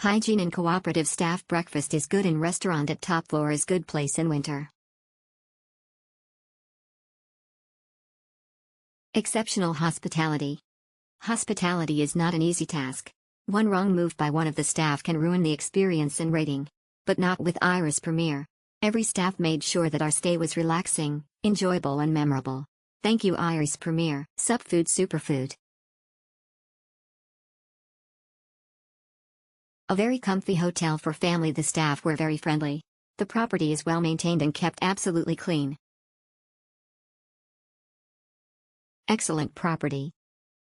Hygiene and cooperative staff. Breakfast is good in restaurant at top floor is good place in winter. Exceptional hospitality. Hospitality is not an easy task. One wrong move by one of the staff can ruin the experience and rating. But not with Iris Premier. Every staff made sure that our stay was relaxing, enjoyable and memorable. Thank you Iris Premier. Subfood Superfood. A very comfy hotel for family. The staff were very friendly. The property is well maintained and kept absolutely clean. Excellent property.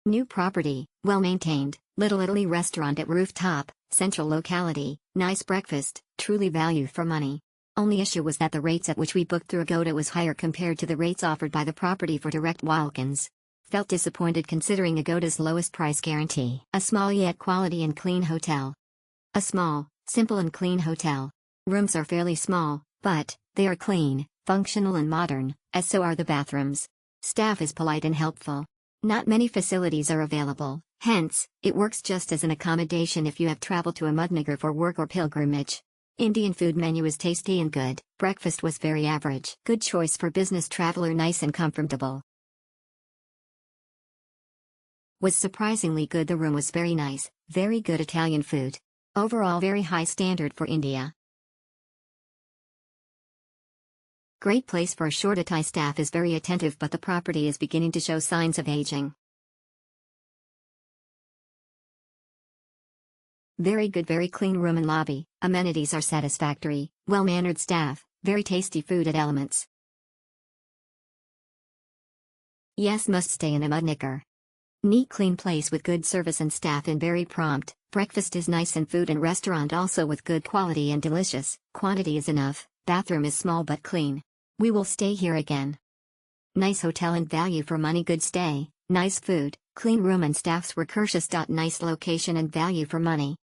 New property, well maintained, Little Italy restaurant at rooftop, central locality, nice breakfast, truly value for money. Only issue was that the rates at which we booked through Agoda was higher compared to the rates offered by the property for direct walk-ins. Felt disappointed considering Agoda's lowest price guarantee. A small yet quality and clean hotel. A small, simple and clean hotel. Rooms are fairly small, but they are clean, functional and modern, as so are the bathrooms. Staff is polite and helpful. Not many facilities are available, hence, it works just as an accommodation if you have traveled to Ahmednagar for work or pilgrimage. Indian food menu is tasty and good. Breakfast was very average. Good choice for business traveler, nice and comfortable. Was surprisingly good. The room was very nice, very good Italian food. Overall very high standard for India. Great place for a short Thai. Staff is very attentive but the property is beginning to show signs of aging. Very good, very clean room and lobby, amenities are satisfactory, well-mannered staff, very tasty food at Elements. Yes, must stay in Ahmednagar. Neat clean place with good service and staff and very prompt. Breakfast is nice and food and restaurant also with good quality and delicious. Quantity is enough, bathroom is small but clean. We will stay here again. Nice hotel and value for money. Good stay, nice food, clean room and staffs were courteous. Nice location and value for money.